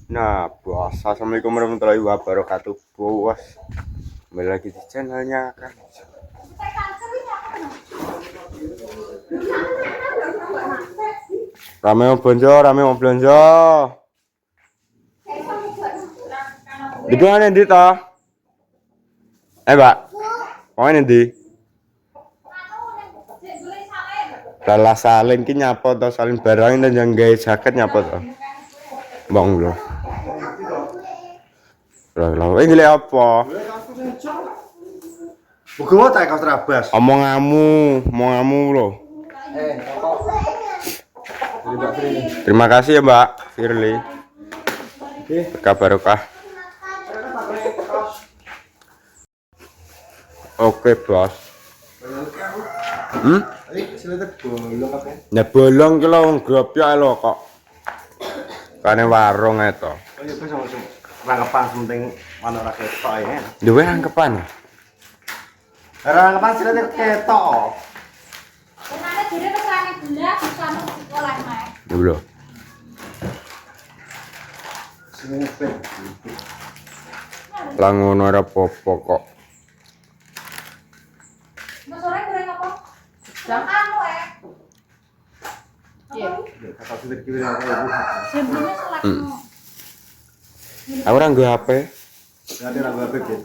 Nah, bos, assalamualaikum warahmatullahi wabarakatuh, bos. Kembali lagi di channelnya kan. Rame mau belanja. Di mana di toh? Mbak. Mau di? Lala salin ki nyapa to salin barang dan yang gawe jaket nyapa to. Bang lho. Lah iki lek apa? Buku tak kau terabas. Omonganmu lho. Terima kasih ya Mbak Firly. Barokah. Oke bos. Ya bolong ki lho grobyak lho kok. Kane warung itu. Rangkepan penting mana rakyat ketok ya. Duwe rangkepan. Rangkepan silene ketok. Kenane dhewe pesane gula bisa sekolah mah. Lho. Sing ngepet. Lah ngono ora apa-apa kok. Mas sore goreng apa? Jam anu Iya. Kata sudah kira kayak Sebelumnya selakno. Aku ora nggo HP. Jadi ra gua pikir.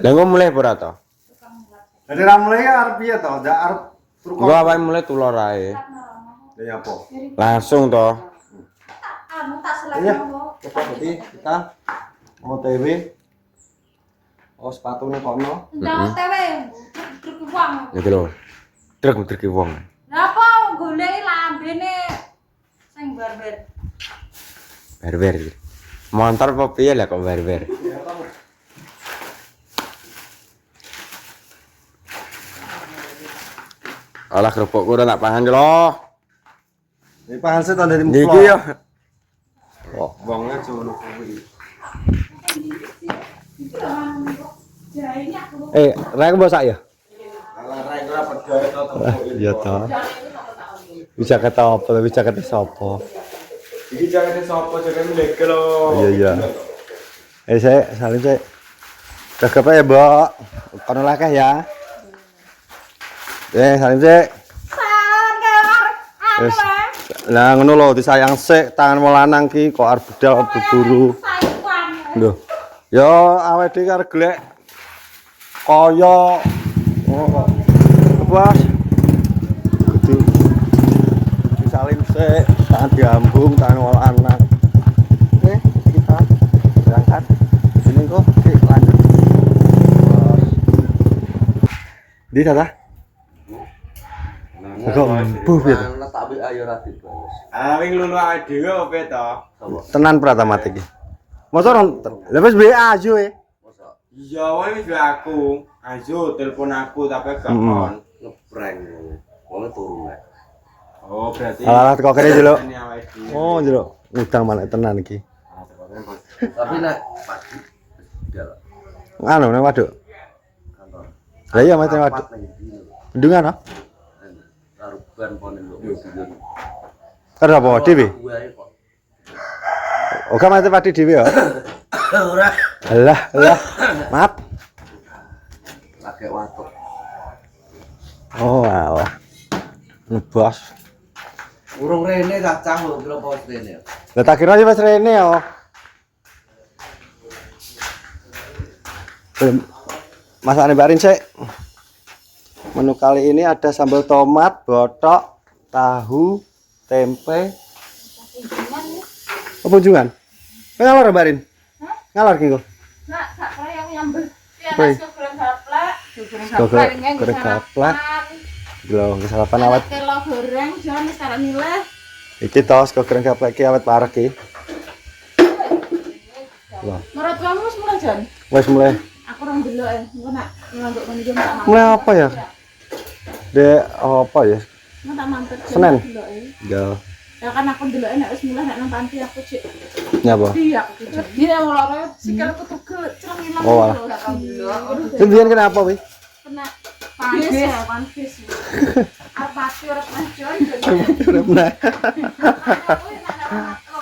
Lah engko mulai ora to? Jadi ra mulai arep piye to? Ndak arep turu kok. Gua awake mulai tulur ae. Ya apa? Langsung to. Anu tak Iya. selakno. Coba berarti kita mau TW. Oh, sepatune kono. Ndang tewe. Truk uang. Iki lho. Truk wong. Lah apa goleki lambene sing barber. Barber. Montor apa piye lah kok barber? Alah kerupuk ora tak pangan lho. Iki pangan sih to dari Iki mulo. yo. Oh, wonge jono kuwi. Rek mbok sak ya? Ala rek ora pegawe to tembok iki. Iya to. Bisa kata apa, bisa kata sapa. Iki jakete sapa jakete leke lho. Iya. Saya salim saya. Cakep ya, Mbok. Kono lakeh ya. Salim saya. Salam kelar. Anu Wis. Lah ngono lho disayang sik tangan wong lanang ki kok arep budal berburu. Lho. Yo awake dhewe arep glek kaya Bos. Kudu disalim sik, tangan diambung, tangan wong lanang. Oke, kita berangkat. Sini kok, oke, lanjut. Di tata? Kok mbuh piye to? Tak ambek ayo ra dibales. Ah wing lulu awake dhewe opo to? Tenan Pratama iki. Mosok lha wis WA aja e. Iya wae wis aku. Ayo telepon aku tapi gak on. Ngeprank wong turu nek. Oh berarti. Alah kok kene jeluk. Ini awake dhewe. Oh, jeluk. Ngutang malah tenan iki. Tapi nek pagi budal Anu nang waduk. kantor. Lah iya mas nang waduk. Bendungan ah. Taruban pone lho mobil. Karo apa dhewe? Oh, kamate pati dhewe ya. Ora Alah. Maaf. lagi watuk. Oh, alah. Bos. Urung rene cacah lho kira pos rene. Lah tak kira wis rene ya. Masakane barin sik. Menu kali ini ada sambal tomat, botok, tahu, tempe. Apa kunjungan? Ngalor barin? Hah? Ngalor ki kok. Nak gak kaya yang nyambel. Apa ya? Goreng gaplek. Goreng gaplek. Lho, sarapan awet. Telo goreng jan wis karo milih. Iki tos kok goreng gaplek ki awet parek ki. Lho, Menurut kamu wis mulai jan? wis mulai. Aku ora ndelok engko nak ngantuk kon iki tak Mulai apa ya? Dek apa ya? Mau tak mampir. Senin. Ndeloke. Ya. Ya kan aku ndeloke nek wis mulai nek nang panti aku cek. Nyapa? Iya, aku cek. Dia mau loro sikilku tugel cereng ilang. Oh, alah. Itu biyen kenapa wi? Kena panas ya, panas. Apa sih ora panas. Udah benar. Aku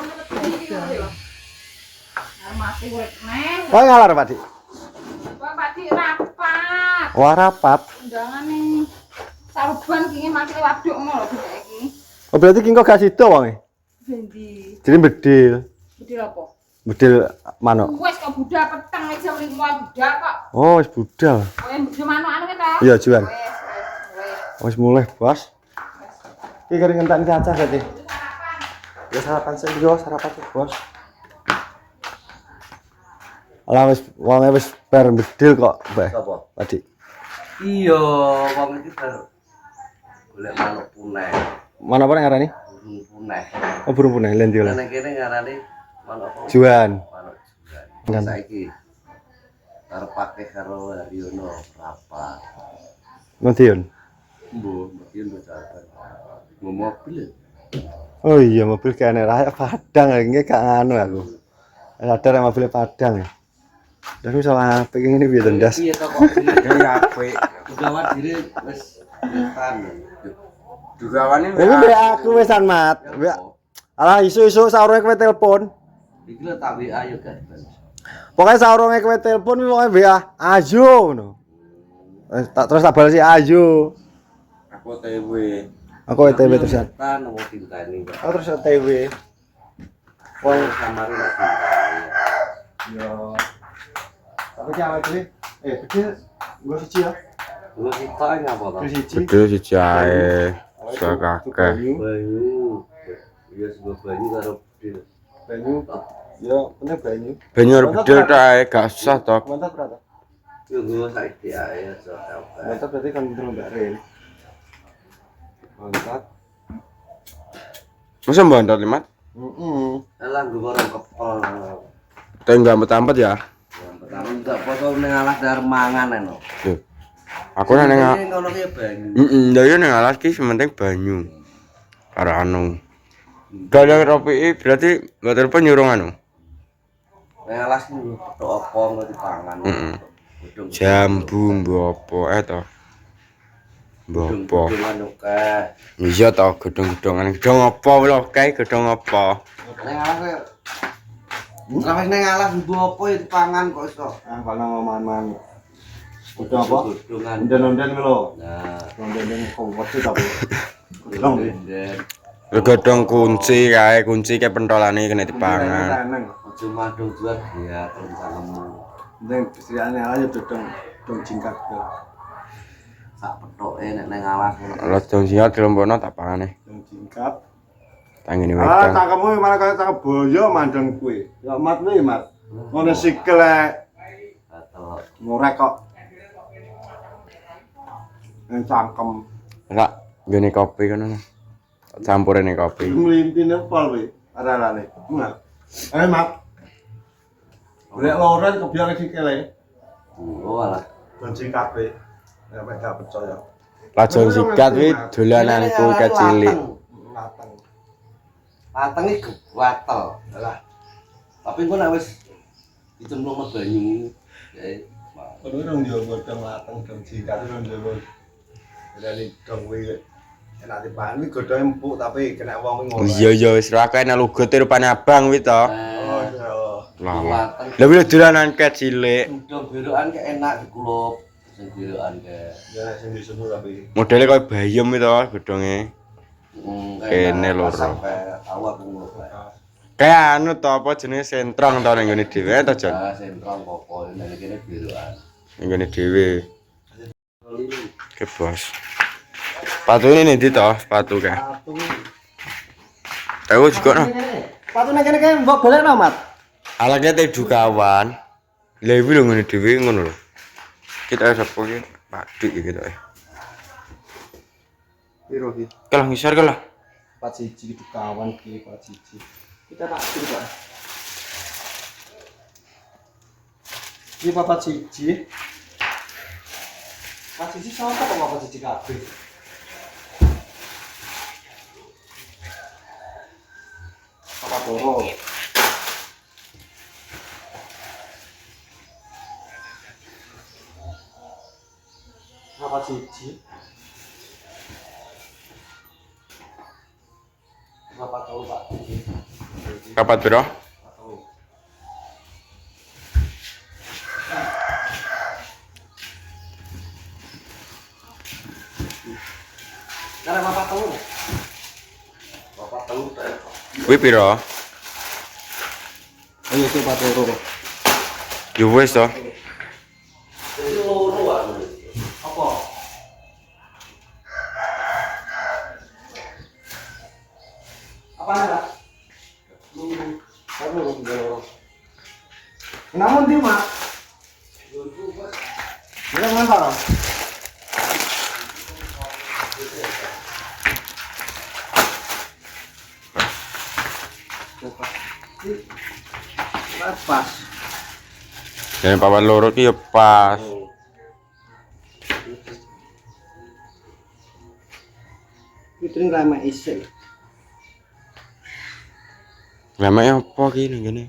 nak Oh ngalar Pak Dik. Pak Padi rapat. Wah rapat. Undangan nih. Saruban kini mati waduk ngono lho bedake iki. Oh berarti kingko gak sida wonge. Bendi. Jadi bedil. Bedil apa? Bedil manuk. Wes kok budal peteng wis mriki budal kok. Oh wis budal. Oh yang bedil manuk anu kita. Iya juan. Wes. Wis mulai bos. Iki kering entek cacah berarti. Ya sarapan sih yo sarapan sih bos. Lah wis wonge wis bar bedil kok, Mbah. Sapa? Tadi. Iya, wong iki bar golek manuk puneh. Mana apa ngarani? Burung puneh. Oh burung puneh len diolah. Nang kene ngarani manuk apa? Juan. Manuk juan. Kan. Saiki arep pakai karo Haryono rapat. Nantiun. Mbok, mungkin becaran. Mau mobil. Oh iya mobil kene raya Padang iki gak anu aku. Sadar mobil Padang ya. Dan wis salah apik ngene piye to ndas. Iya to kok gaya apik. Ugawan diri wis netan. Dugawane Iki mbek aku wisan mat. Mbek alah isu-isu saurunge kowe telepon. iki lho tak WA yo guys. Pokoke saurunge kowe telepon pokoke WA ayo ngono. Terus tak balesi ayo. Aku TW. Aku ETW terusan. Tan mau tintani. Oh terus ETW. Wong kamare lak tintani. Yo. Tapi ki awake dhewe bedil nggo siji ya. Lu kita ngapa to? Siji. Bedil siji ae. Sakake. Banyu. Iya sebuah banyu karo bedil. Banyu. Yo, penting banyu. Banyu arep bedil tok ae gak usah tok. Mantap berapa? Yo gua saiki ae so apa. Mantap berarti kan terus Mbak Rin. Mantap. Masa mbok limat? Alah gua orang kepol. Tapi enggak ampet-ampet ya. Yang pertama enggak foto ning alas dar mangan eno. Tuh. Aku nang ngono ki banyu. lha yo nang alas ki sementing banyu. Karo anu. Kalau Ropi berarti mbak telepon nyuruh anu. Ning alas ki petok apa ngono dipangan. Godhong Jambu mbok apa to. Mbok apa. anu kae. Iya to gedung-gedungan. Gedung apa lho kae gedung apa? Ning alas Sampai neng alas ibu apa itu pangan kok iso. Ah kalau mangan udah apa? Godhongan. Unden-unden lho. Nah, Unden kok wedi tapi. Gedong. dan Gedung kunci kae kunci kae pentolane kena dipangan. aja madung jual ya terus salemu. Ndeng kesriane aja gedong dong jingkat ke. Sak petoke nek neng alas ngono. Lah dong siat dilompono tak pangane. Dong jingkat. Tangene Ah, wedang. cangkemmu mana kaya cangkem boyo mandeng kuwi. Ya mat kuwi, Mat. Ngono sikil ae. Gatel. Ngorek kok. Nang cangkem. Rak ngene kopi kono. Campurin ning kopi. Mlintine pol kuwi. Aralane. Mat. Mat. Golek loren kebiar sikile. Oh alah. Dong jingkat kuwi. Nek gak percaya. Lajeng sikat kuwi dolananku kecilik. Lateng. Lateng iki gatel. Alah. Tapi engko nek wis dicemplungno banyu ya Kuwi rong yo godhong lateng dong jingkat rong yo. Dari dong kuwi enak dipangan kuwi godhonge empuk tapi kena wong kuwi ngono. Iya ya wis ra kene lugote rupane abang kuwi to. Oh iya. Lah. lateng. Lah kuwi dolanan kecilik. Udang berokan kayak enak dikulup. Sing berokan kayak Ya sing disusul tapi. Modele koyo bayem itu gedonge. Kene lho, Bro. Sampai tahu aku ngono kae. Kayak anu to apa jenenge sentrong to ning ngene dhewe to, Jon. Ah, sentral pokok nek kene berokan. Ning ngene dhewe. Oke, Bos. Sepatu ini ndi to? Sepatu kae. Tahu juga no. Sepatu nek kene mbok golekno, Mat. Alake te dukawan. Lah iki lho ngene dhewe ngono lho. Kita sapa iki? Pak Dik iki to. Piro iki? Kalah ngisor kalah. 41 itu kawan ki 41. Kita tak kiri, Pak. Iki 41. 41 sama kok 41 kabeh. Apa toro? Apa siji? Berapa tahu Pak? Kapat piro? Kuwi piro? Ayo coba turu. Ya wis to. Loro ah. Apa? Apa nih, Pak? Namun dia mak. Dia mana? Pas. Jadi papat loro ki ya pas. Itu nggak isi. Lemeke apa ki ning kene?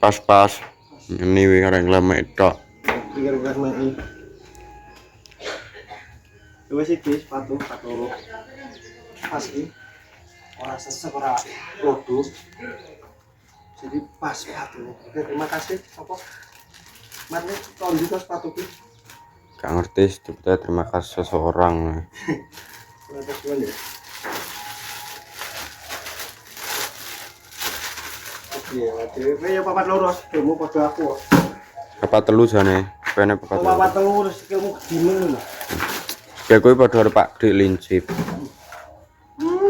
Pas-pas. Ini wis kareng lemek tok. Pikir ini. Wes iki sepatu loro. Pas iki. Ora sesek ora lodo. Jadi pas sepatu. Oke, terima kasih. Apa? Mari tondi to sepatu ki. Gak ngerti sebetulnya terima kasih seseorang. Terima kasih ya. Oke, ya papat loro, ilmu padha aku. Papat telu jane. Pene papat telu. Papat loro ilmu gimana lho. Ya kuwi padha karo Pak Dik Lincip.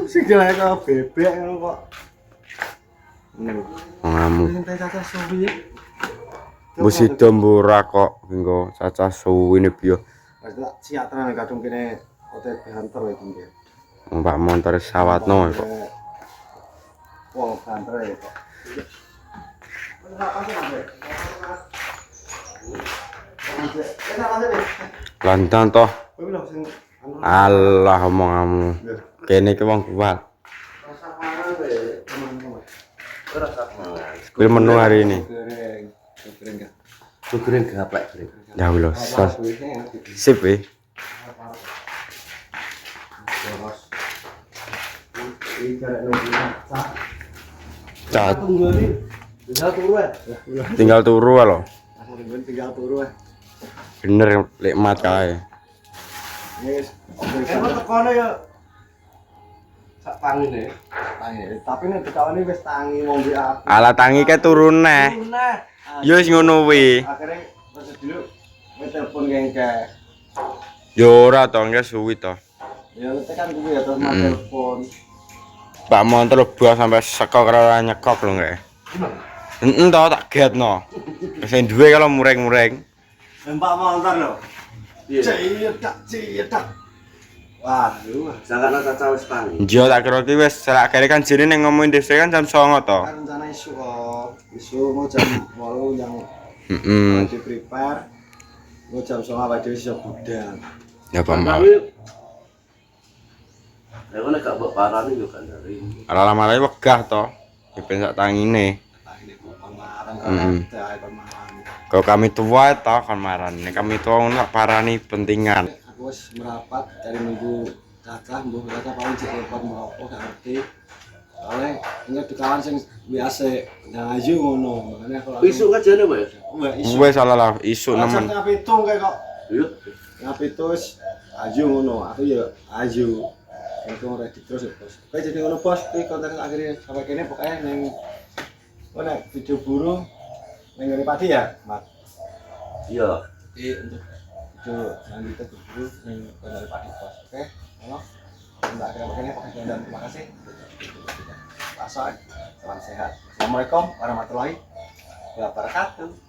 Sikile kok bebek ngono kok. Ngamu. Santai caca suwi. Mbok sida mbora kok engko cacah suwine biyo. Wis tak siap tenan kadung kene hotel Hunter iki nggih. Mbak motor sawatno kok. Wong Hunter kok. Lantan toh. Allah omonganmu. Kene ki wong kuat. Kuwi menu hari ini. Goreng gaplek goreng. Ya Allah, sip we. Cat, tinggal turu lho. Tinggal turu. Bener nikmat kae. Wis. Emang tekono ya sak tangine. Tapi nek dikawani wis tangi wong WA. Ala tangi ke turun neh. Nah, Ya wis ngono wi. Akhirnya terus dulu wis telepon gengke. Yo ora to, engke suwi to. Ya tekan kuwi ya terus telepon. Pak montor buah sampai sekok ora nyekok lho nggih. Heeh to tak getno. Wis duwe kalau mureng-mureng. Mbak montor lho. iya. Cetak. Waduh, Jangan caca wis tangi. Yo tak kira ki wis selak kene kan jene ning ngomongin dhewe kan jam 09.00 to. kan rencana isu kok. Isu mau jam 8 yang Heeh. di prepare. Mau jam 09 awake dhewe iso budal. Ya pamah. Ya kan gak mbok parani yo kan dari. Ala-ala wegah to. Ben sak tangine. Tak ini pemaran Mm-mm. kan ada pemaran. Kalau kami tua to kan maran. Nek kami tua ngono tak parani pentingan. Aku wis merapat dari minggu cacah mbuh cacah paling cepet mau gak ngerti. Soalnya ingat kawan sing biasa yang aju ngono. Makanya aku Besok ngajene wae. Wah, isu. Wes salah lah isu Nemen. nemen. Ngapitung kayak kok. Iya. Ngapitung wis aju ngono. Aku ya aju. Engko ora terus ya, Bos. Kayak jadi ngono Bos, iki konten akhirnya sampai kene pokoknya ning mana video buru ning ngene padi ya, Mat. Iya. Untuk video selanjutnya buru ning ngene padi Bos. Oke, halo. Mbak akhirnya pokoknya dan terima kasih. Salam sehat. Assalamualaikum warahmatullahi wabarakatuh.